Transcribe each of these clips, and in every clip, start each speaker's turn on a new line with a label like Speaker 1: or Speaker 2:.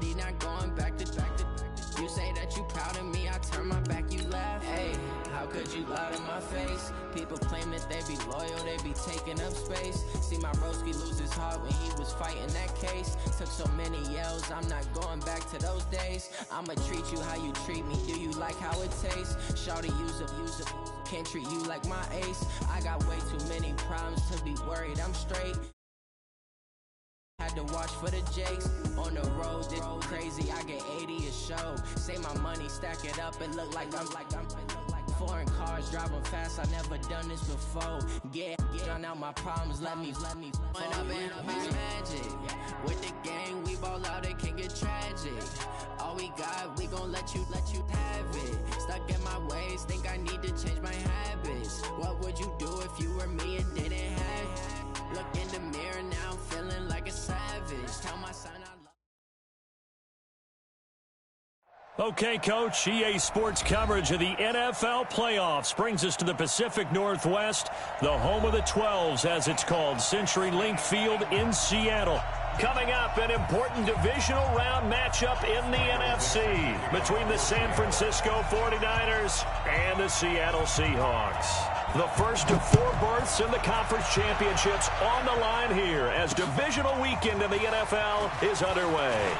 Speaker 1: reality, not going back to. You say that you proud of me, I turn my back, you laugh. Hey, how could you lie to my face? People claim that they be loyal, they be taking up space. See my broski lose his heart when he was fighting that case. Took so many yells, I'm not going back to those days. I'ma treat you how you treat me, do you like how it tastes? Shawty, use up, can't treat you like my ace. I got way too many problems to be worried, I'm straight. Had to watch for the jakes on the road, this crazy, I get 80 a show. Say my money, stack it up, it look like I'm foreign cars, driving fast, I never done this before. Get out my problems, let me When I've been magic, with the gang, we ball out, it can get tragic. All we got, we gon' let you have it. Stuck in my ways, think I need to change my habits. What would you do if you were me and didn't have it? Look in the mirror now, I'm feeling like a savage. Tell my son I love.
Speaker 2: Okay, Coach, EA Sports coverage of the NFL playoffs brings us to the Pacific Northwest, the home of the 12s, as it's called, CenturyLink Field in Seattle. Coming up, an important divisional round matchup in the NFC between the San Francisco 49ers and the Seattle Seahawks. The first of 4 berths in the conference championships on the line here as divisional weekend in the NFL is underway.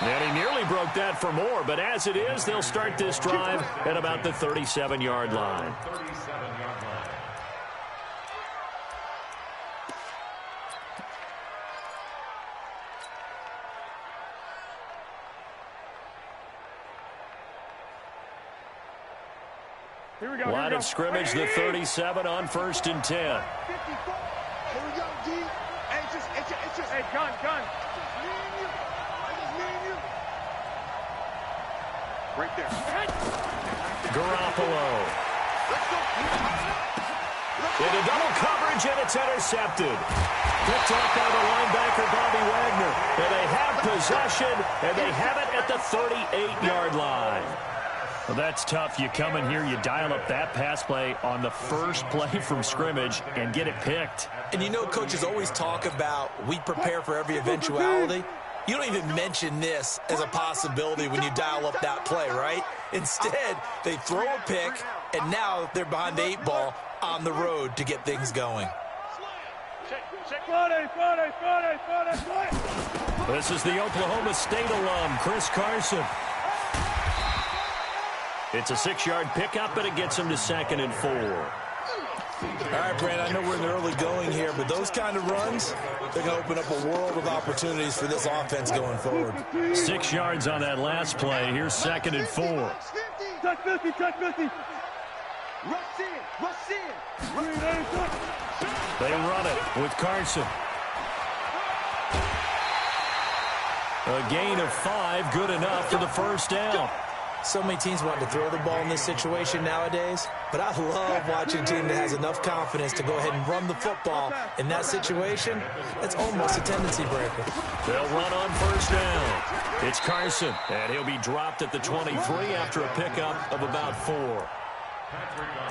Speaker 2: And he nearly broke that for more, but as it is, they'll start this drive at about the 37-yard line.
Speaker 3: Here we go.
Speaker 2: Line of scrimmage, the 37 on 1st and 10.
Speaker 3: Here we go, D. Hey, it's just, hey, gun. Right there.
Speaker 2: Garoppolo. Into double coverage, and it's intercepted. Picked off by the linebacker, Bobby Wagner. And they have possession, and they have it at the 38-yard line. Well, that's tough. You come in here, you dial up that pass play on the first play from scrimmage and get it picked.
Speaker 4: And you know, coaches always talk about we prepare for every eventuality. You don't even mention this as a possibility when you dial up that play, right? Instead, they throw a pick, and now they're behind the 8 ball on the road to get things going.
Speaker 2: This is the Oklahoma State alum, Chris Carson. It's a 6-yard pickup, and it gets him to 2nd and 4.
Speaker 4: All right, Brad, I know we're in the early going here, but those kind of runs, they're going to open up a world of opportunities for this offense going forward.
Speaker 2: 6 yards on that last play. Here's 2nd and 4.
Speaker 3: Touch 50. Rush in.
Speaker 2: They run it with Carson. A gain of 5, good enough for the first down.
Speaker 4: So many teams want to throw the ball in this situation nowadays, but I love watching a team that has enough confidence to go ahead and run the football. In that situation, it's almost a tendency breaker.
Speaker 2: They'll run on first down. It's Carson, and he'll be dropped at the 23 after a pickup of about 4.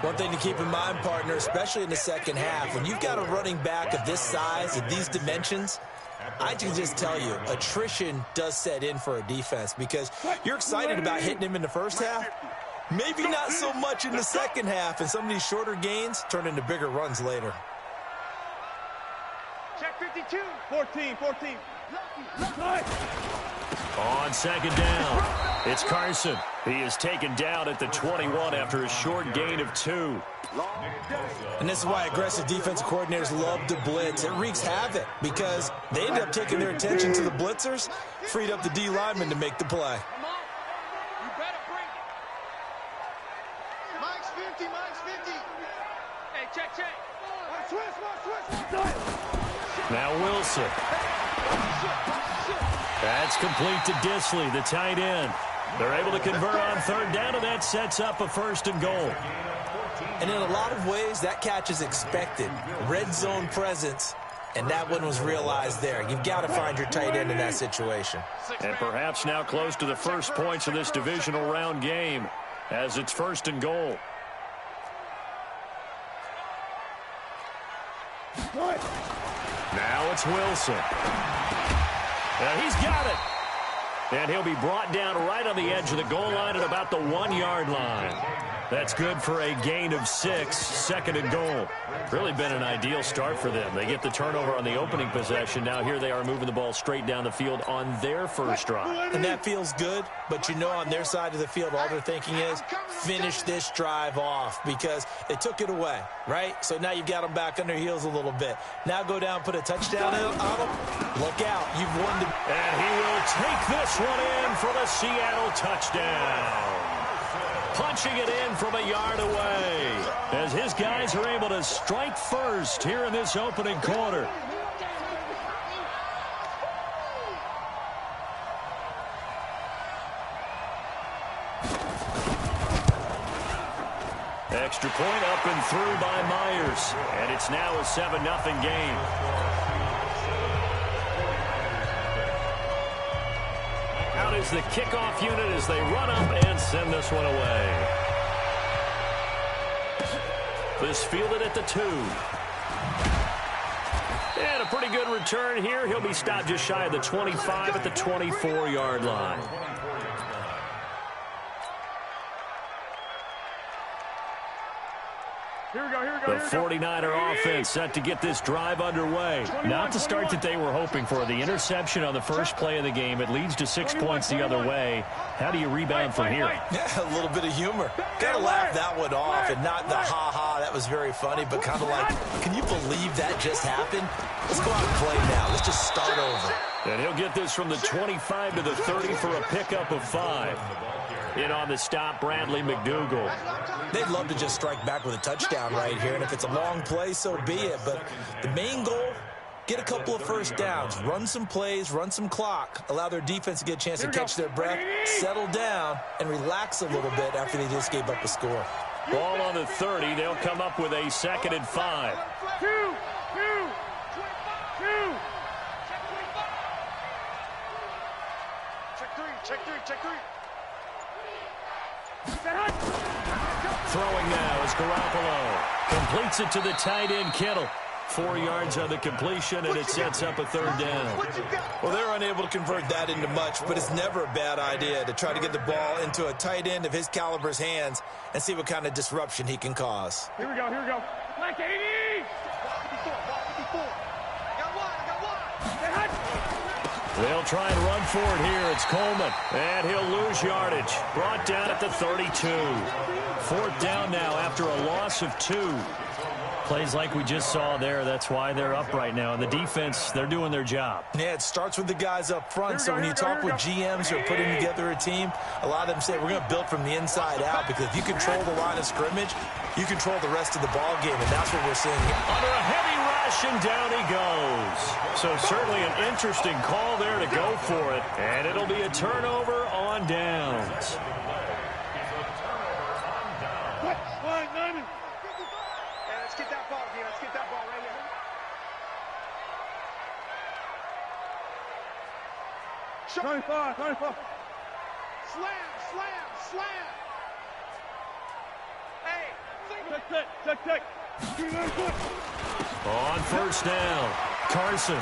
Speaker 4: One thing to keep in mind, partner, especially in the second half, when you've got a running back of this size, of these dimensions, I can just tell you, attrition does set in for a defense because you're excited about hitting him in the first half. Maybe not so much in the second half, and some of these shorter gains turn into bigger runs later.
Speaker 3: Check 52. 14.
Speaker 2: On 2nd down, it's Carson. He is taken down at the 21 after a short gain of 2.
Speaker 4: And this is why aggressive defensive coordinators love to blitz. It wreaks havoc because they end up taking their attention to the blitzers, freed up the D lineman to make the play.
Speaker 3: You better bring it. Mike's 50. Hey, check. Switch.
Speaker 2: Now Wilson. That's complete to Disley, the tight end. They're able to convert on 3rd down, and that sets up a 1st and goal.
Speaker 4: And in a lot of ways, that catch is expected. Red zone presence, and that one was realized there. You've got to find your tight end in that situation.
Speaker 2: And perhaps now close to the first points of this divisional round game as it's 1st and goal. Now it's Wilson. He's got it. And he'll be brought down right on the edge of the goal line at about the 1-yard line. That's good for a gain of 6, second and goal. Really been an ideal start for them. They get the turnover on the opening possession. Now here they are moving the ball straight down the field on their first drive.
Speaker 4: And that feels good, but you know on their side of the field, all they're thinking is finish this drive off because they took it away, right? So now you've got them back on their heels a little bit. Now go down, put a touchdown on them. Look out. You've won the...
Speaker 2: And he will take this one in for the Seattle touchdown. Punching it in from a yard away as his guys are able to strike first here in this opening quarter. Extra point up and through by Myers. And it's now a 7-0 game. Out is the kickoff unit as they run up and send this one away. This fielded at the 2. And a pretty good return here. He'll be stopped just shy of the 25 at the 24-yard line.
Speaker 3: Here we go.
Speaker 2: The 49er offense set to get this drive underway. Not the start that they were hoping for. The interception on the first play of the game. It leads to 6 points the other way. How do you rebound from here?
Speaker 4: Yeah, a little bit of humor. Got to laugh that one off and not the ha-ha. That was very funny, but kind of like, can you believe that just happened? Let's go out and play now. Let's just start over.
Speaker 2: And he'll get this from the 25 to the 30 for a pickup of 5. In on the stop, Bradley McDougal.
Speaker 4: They'd love to just strike back with a touchdown right here, and if it's a long play, so be it. But the main goal, get a couple of first downs, run some plays, run some clock, allow their defense to get a chance to catch their breath, settle down, and relax a little bit after they just gave up a score.
Speaker 2: Ball on the 30. They'll come up with a 2nd and 5.
Speaker 3: Check three.
Speaker 2: Throwing now is Garoppolo. Completes it to the tight end, Kittle. 4 yards on the completion, and it sets up a 3rd down.
Speaker 4: Well, they're unable to convert that into much, but it's never a bad idea to try to get the ball into a tight end of his caliber's hands and see what kind of disruption he can cause.
Speaker 3: Here we go. Like 80!
Speaker 2: They'll try and run for it here. It's Coleman, and he'll lose yardage. Brought down at the 32. 4th down now after a loss of 2. Plays like we just saw there. That's why they're up right now. And the defense, they're doing their job.
Speaker 4: Yeah, it starts with the guys up front. So when you talk with GMs who are putting together a team, a lot of them say we're going to build from the inside out because if you control the line of scrimmage, you control the rest of the ball game, and that's what we're seeing here.
Speaker 2: Under a heavy rush, and down he goes. So certainly an interesting call there to go for it. And it'll be a turnover on downs.
Speaker 3: Let's get that ball, D. Let's get that ball right here. Slam. Hey. Check.
Speaker 2: On 1st down, Carson.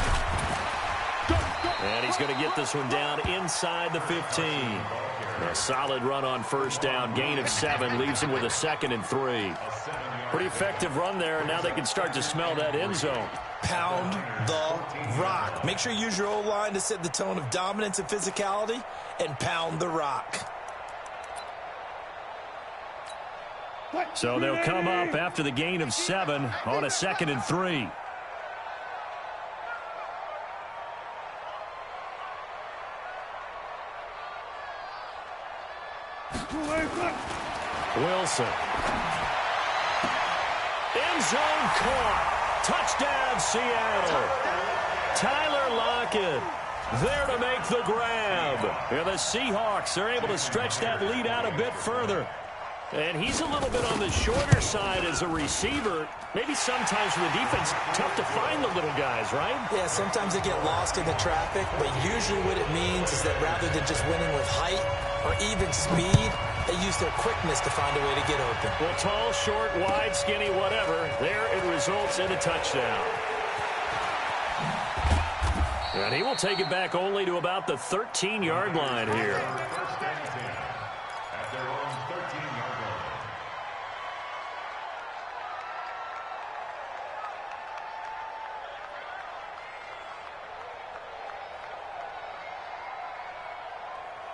Speaker 2: And he's going to get this one down inside the 15. A solid run on 1st down. Gain of 7 leaves him with a 2nd and 3. Pretty effective run there, and now they can start to smell that end zone.
Speaker 4: Pound the rock. Make sure you use your O-line to set the tone of dominance and physicality, and pound the rock.
Speaker 2: So they'll come up after the gain of 7 on a 2nd and 3. Wilson. End zone caught. Touchdown, Seattle. Tyler Lockett there to make the grab. And the Seahawks are able to stretch that lead out a bit further. And he's a little bit on the shorter side as a receiver. Maybe sometimes for the defense, tough to find the little guys, right?
Speaker 4: Yeah, sometimes they get lost in the traffic, but usually what it means is that rather than just winning with height or even speed, they use their quickness to find a way to get open.
Speaker 2: Well, tall, short, wide, skinny, whatever, there it results in a touchdown. And he will take it back only to about the 13-yard line here.
Speaker 5: At their own 13-yard line.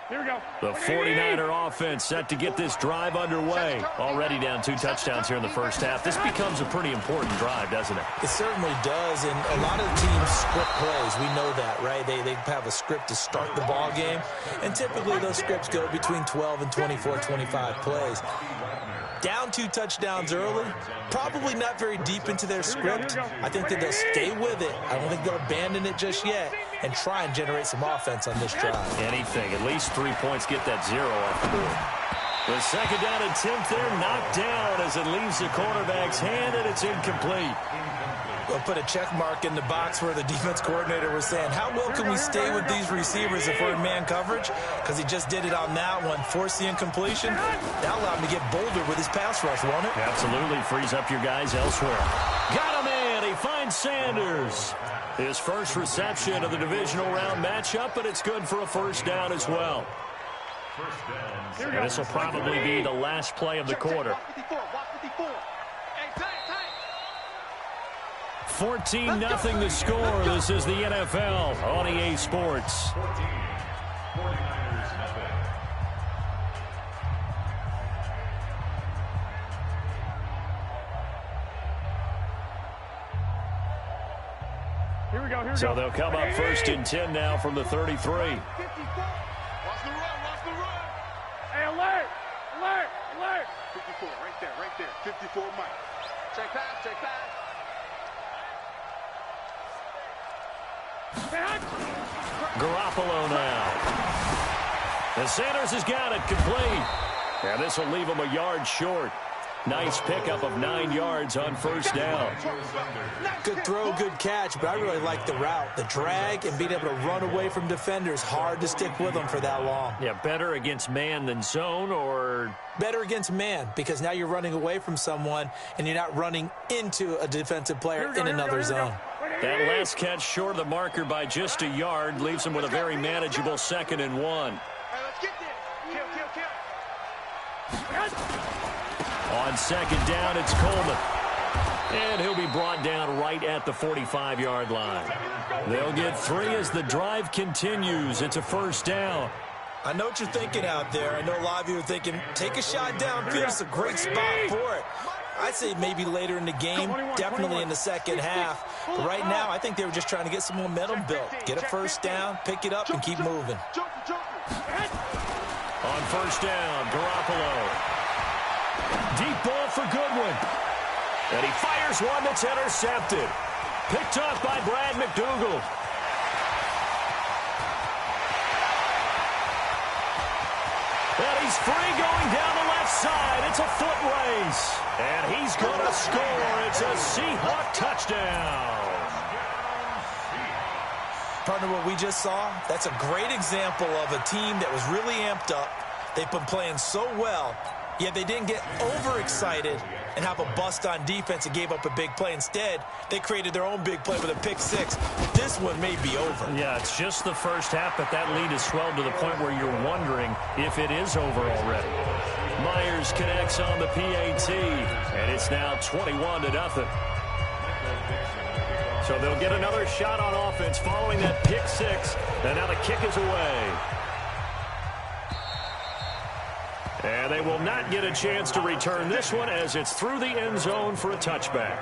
Speaker 3: Here we go.
Speaker 2: The 49er offense set to get this drive underway. Already down 2 touchdowns here in the first half. This becomes a pretty important drive, doesn't it?
Speaker 4: It certainly does, and a lot of teams script plays. We know that, right? They have a script to start the ball game, and typically those scripts go between 12 and 24, 25 plays. Down 2 touchdowns early, probably not very deep into their script. I think that they'll stay with it. I don't think they'll abandon it just yet and try and generate some offense on this drive.
Speaker 2: Anything. At least 3 points, get that 0 off the board. The second down attempt there knocked down as it leaves the quarterback's hand, and it's incomplete.
Speaker 4: We'll put a check mark in the box where the defense coordinator was saying, how well can we stay with these receivers if we're in man coverage? Because he just did it on that one, forced the incompletion. That allowed him to get bolder with his pass rush, won't it?
Speaker 2: Absolutely. Frees up your guys elsewhere. Got him in. He finds Sanders. His first reception of the divisional round matchup, but it's good for a first down as well. And this will probably be the last play of the quarter. 14-0 the score. This is the NFL on EA Sports.
Speaker 5: 49ers nothing.
Speaker 3: Here we go. Here we
Speaker 2: So
Speaker 3: go.
Speaker 2: they'll come up first and 10 now from the 33.
Speaker 3: 54. Watch the run. Watch the run. Hey, alert. Alert. Alert. 54. Right there. Right there. 54 Mike. Check pass. Check pass.
Speaker 2: Garoppolo now. And Sanders has got it complete. And this will leave him a yard short. Nice pickup of 9 yards on first down.
Speaker 4: Good throw, good catch, but I really like the route. The drag and being able to run away from defenders. Hard to stick with them for that long.
Speaker 2: Yeah, better against man than zone, or
Speaker 4: Better against man, because now you're running away from someone and you're not running into a defensive player in another zone.
Speaker 2: that last catch short of the marker by just a yard leaves him with a very manageable 2nd and 1.
Speaker 3: Hey, let's get there. Kill.
Speaker 2: On second down, it's Coleman. And he'll be brought down right at the 45-yard line. They'll get 3 as the drive continues. It's a first down.
Speaker 4: I know what you're thinking out there. I know a lot of you are thinking, take a shot downfield. It's a great spot for it. I'd say maybe later in the game, definitely in the second half. But right now, I think they were just trying to get some momentum built. Get a first down, pick it up, and keep moving.
Speaker 2: On first down, Garoppolo. Deep ball for Goodwin. And he fires one that's intercepted. Picked off by Brad McDougal. And he's free going down the left side. It's a foot race. And he's going to score. It's a Seahawk touchdown.
Speaker 4: Partner, what we just saw, that's a great example of a team that was really amped up. They've been playing so well, yet they didn't get overexcited and have a bust on defense and gave up a big play. Instead, they created their own big play with a pick six. This one may be over.
Speaker 2: Yeah, it's just the first half, but that lead has swelled to the point where you're wondering if it is over already. Myers connects on the PAT, and it's now 21-0. So they'll get another shot on offense following that pick six, and now the kick is away. And they will not get a chance to return this one as it's through the end zone for a touchback.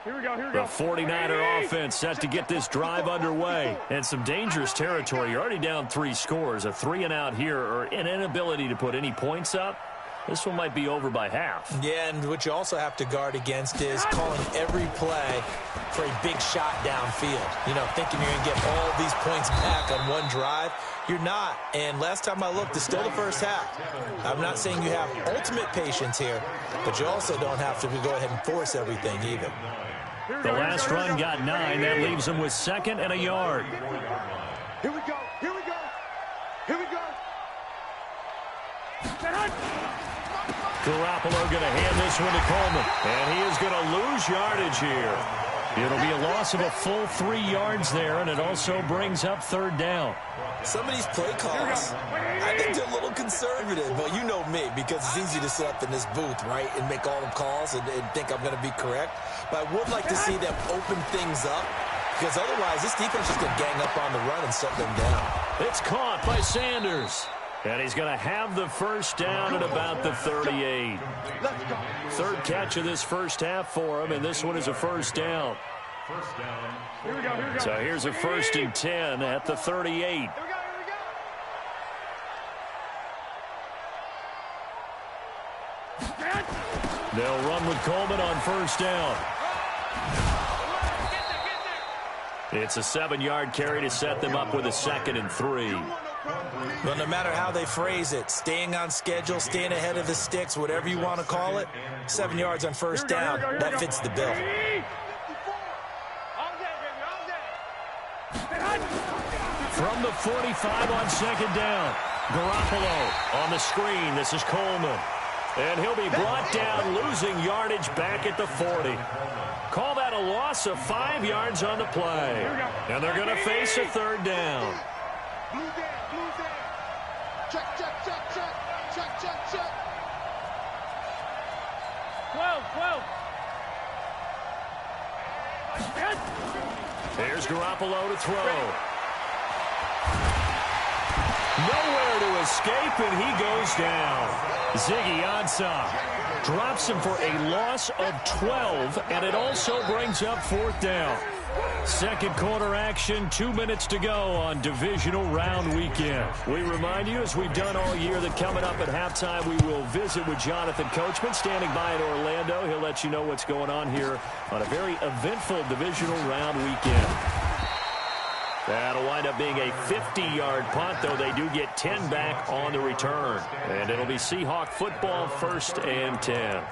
Speaker 3: Here we go.
Speaker 2: The 49er offense set to get this drive underway. And some dangerous territory. You're already down 3 scores. A 3-and-out here, or an inability to put any points up. This one might be over by half.
Speaker 4: Yeah, and what you also have to guard against is calling every play for a big shot downfield. You know, thinking you're going to get all these points back on one drive. You're not. And last time I looked, it's still the first half. I'm not saying you have ultimate patience here, but you also don't have to go ahead and force everything either.
Speaker 2: The last run got 9. That leaves him with 2nd and a yard.
Speaker 3: Here we go. Here we go. Here we go.
Speaker 2: Garoppolo going to hand this one to Coleman. And he is going to lose yardage here. It'll be a loss of a full 3 yards there, and it also brings up third down.
Speaker 4: Some of these play calls, I think they're a little conservative. But you know me, because it's easy to sit up in this booth, right, and make all the calls and think I'm going to be correct. But I would like to see them open things up, because otherwise this defense is going to gang up on the run and shut them down.
Speaker 2: It's caught by Sanders. And he's going to have the first down at about the 38. Third catch of this first half for him, and this one is a first down. So here's a 1st and 10 at the 38. They'll run with Coleman on first down. It's a 7-yard carry to set them up with a 2nd and 3.
Speaker 4: Well, no matter how they phrase it, staying on schedule, staying ahead of the sticks, whatever you want to call it, 7 yards on first down, that fits the bill.
Speaker 2: From the 45 on 2nd down, Garoppolo on the screen. This is Coleman. And he'll be brought down, losing yardage back at the 40. Call that a loss of 5 yards on the play. And they're going to face a third down.
Speaker 3: Check. 12.
Speaker 2: Here's Garoppolo to throw. Nowhere to escape, and he goes down. Ziggy Ansah drops him for a loss of 12, and it also brings up 4th down. Second quarter action, 2 minutes to go on divisional round weekend. We remind you, as we've done all year, that coming up at halftime, we will visit with Jonathan Coachman, standing by in Orlando. He'll let you know what's going on here on a very eventful divisional round weekend. That'll wind up being a 50-yard punt, though they do get 10 back on the return. And it'll be Seahawk football, 1st and 10.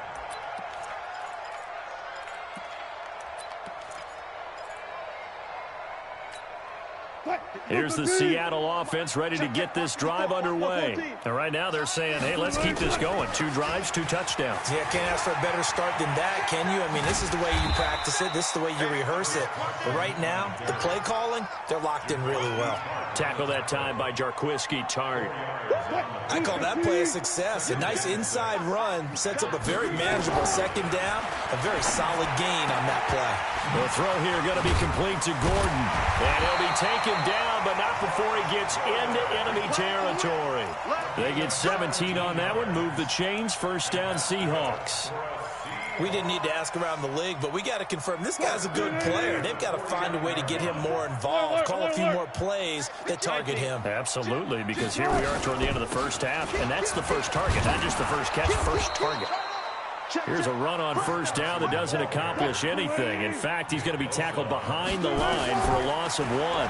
Speaker 2: Here's the Seattle offense ready to get this drive underway. And right now they're saying, hey, let's keep this going. 2 drives, 2 touchdowns.
Speaker 4: Yeah, can't ask for a better start than that, can you? I mean, this is the way you practice it. This is the way you rehearse it. But right now, the play calling, they're locked in really well.
Speaker 2: Tackle that time by Jarquiski Tart.
Speaker 4: I call that play a success. A nice inside run sets up a very manageable 2nd down. A very solid gain on that play.
Speaker 2: The throw here going to be complete to Gordon. And he'll be taken down, but not before he gets into enemy territory. They get 17 on that one. Move the chains. First down, Seahawks.
Speaker 4: We didn't need to ask around the league, but we got to confirm this guy's a good player. They've got to find a way to get him more involved, call a few more plays that target him.
Speaker 2: Absolutely, because here we are toward the end of the first half, and that's the first target, not just the first catch, first target. Here's a run on first down that doesn't accomplish anything. In fact, he's going to be tackled behind the line for a loss of 1. On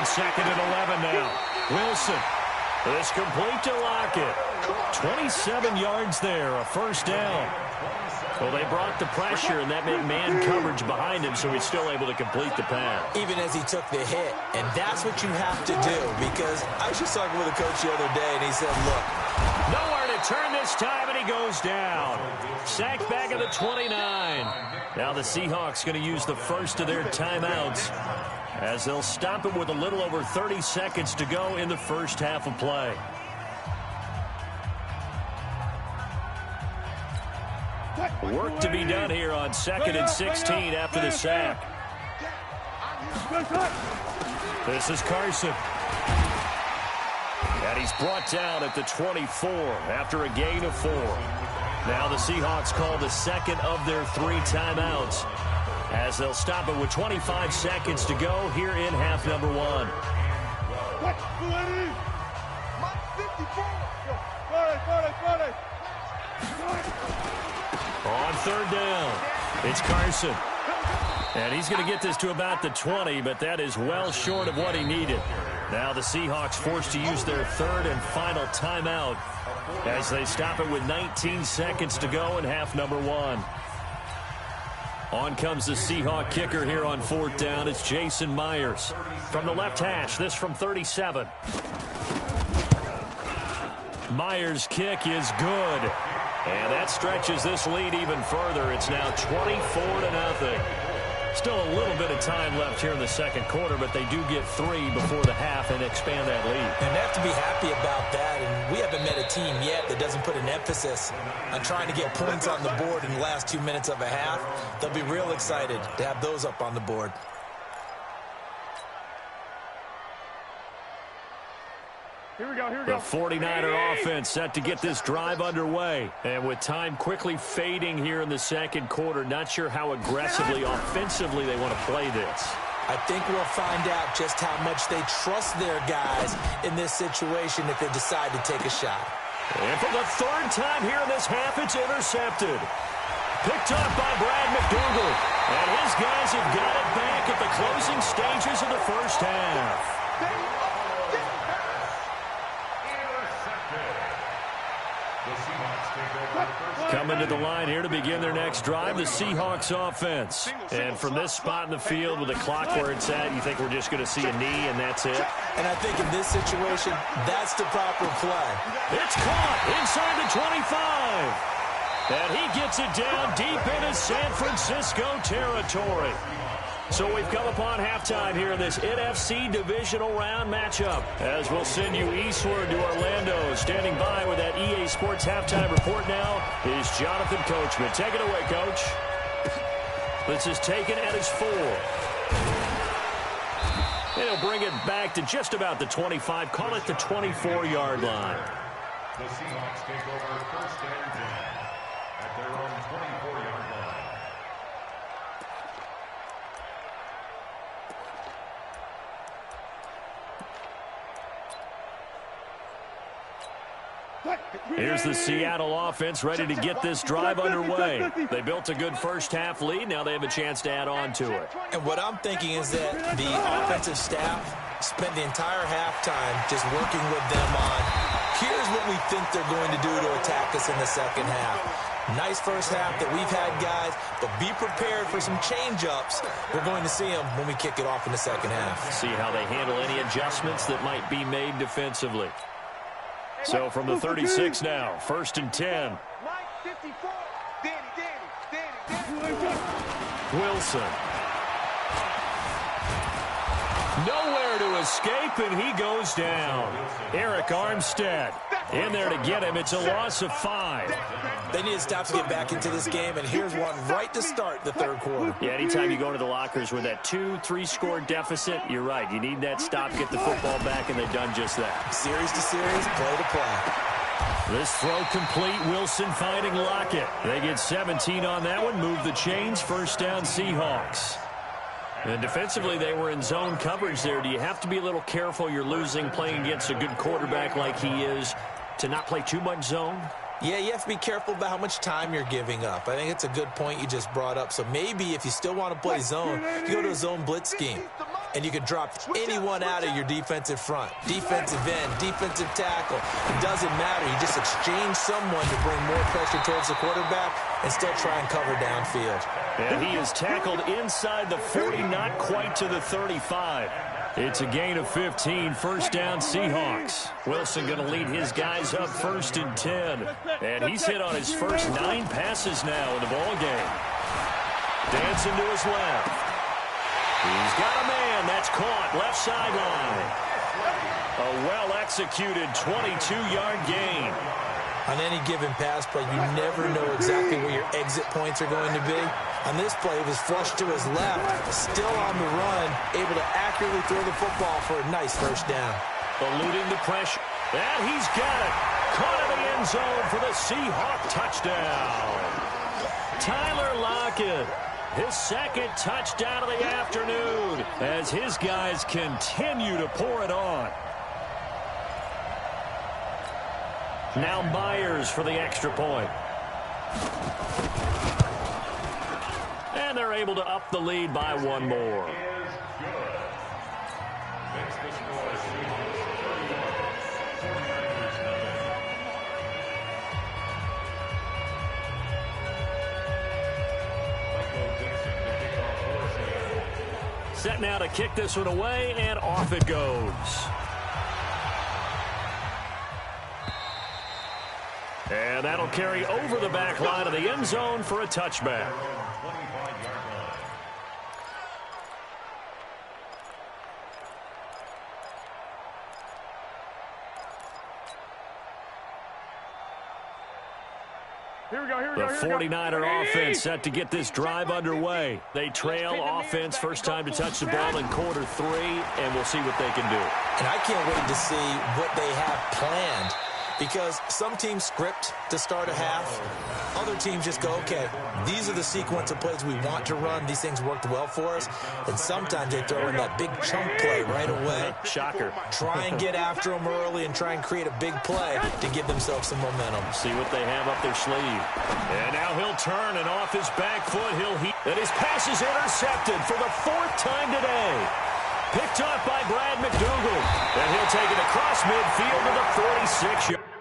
Speaker 2: 2nd and 11 now. Wilson. It's complete to Lockett. 27 yards there, a first down. Well, they brought the pressure, and that made man coverage behind him, so he's still able to complete the pass.
Speaker 4: Even as he took the hit. And that's what you have to do, because I was just talking with a coach the other day, and he said, look.
Speaker 2: Nowhere to turn this time, and he goes down. Sacked back at the 29. Now the Seahawks going to use the first of their timeouts, as they'll stop him with a little over 30 seconds to go in the first half of play. Work to be done here on 2nd and 16 after the sack. This is Carson. And he's brought down at the 24 after a gain of 4. Now the Seahawks call the second of their 3 timeouts, as they'll stop it with 25 seconds to go here in half number 1. On third down, it's Carson. And he's going to get this to about the 20, but that is well short of what he needed. Now the Seahawks forced to use their 3rd and final timeout, as they stop it with 19 seconds to go in half number 1. On comes the Seahawk kicker here on 4th down. It's Jason Myers. From the left hash, this from 37. Myers' kick is good. And that stretches this lead even further. It's now 24-0. Still a little bit of time left here in the second quarter, but they do get 3 before the half and expand that lead.
Speaker 4: And they have to be happy about that. And we haven't met a team yet that doesn't put an emphasis on trying to get points on the board in the last 2 minutes of a half. They'll be real excited to have those up on the board.
Speaker 3: Here we go.
Speaker 2: The 49er offense set to get this drive underway. And with time quickly fading here in the second quarter, not sure how aggressively, offensively they want to play this.
Speaker 4: I think we'll find out just how much they trust their guys in this situation if they decide to take a shot.
Speaker 2: And for the third time here in this half, it's intercepted. Picked up by Brad McDougal. And his guys have got it back at the closing stages of the first half. Coming to the line here to begin their next drive, the Seahawks offense. And from this spot in the field with the clock where it's at, you think we're just going to see a knee and that's it?
Speaker 4: And I think in this situation, that's the proper play.
Speaker 2: It's caught inside the 25. And he gets it down deep into San Francisco territory. So we've come upon halftime here in this NFC divisional round matchup. As we'll send you eastward to Orlando. Standing by with that EA Sports halftime report now is Jonathan Coachman. Take it away, Coach. This is taken at his 4. And he'll bring it back to just about the 25. Call it the 24-yard line.
Speaker 5: The Seahawks take over first and 10 at their own 24-yard line.
Speaker 2: Here's the Seattle offense ready to get this drive underway. They built a good first-half lead. Now they have a chance to add on to it.
Speaker 4: And what I'm thinking is that the offensive staff spent the entire halftime just working with them on, here's what we think they're going to do to attack us in the second half. Nice first half that we've had, guys, but be prepared for some change-ups. We're going to see them when we kick it off in the second half.
Speaker 2: See how they handle any adjustments that might be made defensively. So from the 36 now, first and 10. Wilson. Nowhere to escape, and he goes down. Eric Armstead in there to get him. It's a loss of 5.
Speaker 4: They need to stop to get back into this game, and here's one right to start the third quarter.
Speaker 2: Yeah, anytime you go to the lockers with that 2-3 score deficit, you're right. You need that stop, get the football back, and they've done just that.
Speaker 4: Series to series, play to play.
Speaker 2: This throw complete. Wilson finding Lockett. They get 17 on that one. Move the chains. First down, Seahawks. And defensively, they were in zone coverage there. Do you have to be a little careful? You're losing, playing against a good quarterback like he is, to not play too much zone?
Speaker 4: Yeah, you have to be careful about how much time you're giving up. I think it's a good point you just brought up. So maybe if you still want to play zone, you go to a zone blitz scheme. And you can drop anyone out of your defensive front. Defensive end, defensive tackle. It doesn't matter. You just exchange someone to bring more pressure towards the quarterback and still try and cover downfield.
Speaker 2: And he is tackled inside the 40, not quite to the 35. It's a gain of 15, first down Seahawks. Wilson going to lead his guys up first and 10. And he's hit on his first 9 passes now in the ball game. Dancing to his left. He's got a man. That's caught. Left sideline. A well-executed 22-yard gain.
Speaker 4: On any given pass play, you never know exactly where your exit points are going to be. On this play, it was flushed to his left, still on the run, able to accurately throw the football for a nice first down.
Speaker 2: Eluding the pressure. And he's got it. Caught in the end zone for the Seahawk touchdown. Tyler Lockett. His second touchdown of the afternoon as his guys continue to pour it on. Now Myers for the extra point. And they're able to up the lead by one more. Set now to kick this one away, and off it goes. And that'll carry over the back line of the end zone for a touchback. The 49er offense set to get this drive underway. They trail offense, first time to touch the ball in quarter 3, and we'll see what they can do.
Speaker 4: And I can't wait to see what they have planned, because some teams script to start a half. Other teams just go, okay, these are the sequence of plays we want to run. These things worked well for us. And sometimes they throw in that big chunk play right away.
Speaker 2: Shocker.
Speaker 4: Try and get after them early and try and create a big play to give themselves some momentum.
Speaker 2: See what they have up their sleeve. And now he'll turn, and off his back foot, and his pass is intercepted for the 4th time today. Picked off by Brad McDougal. And he'll take it across midfield to the 46-yard.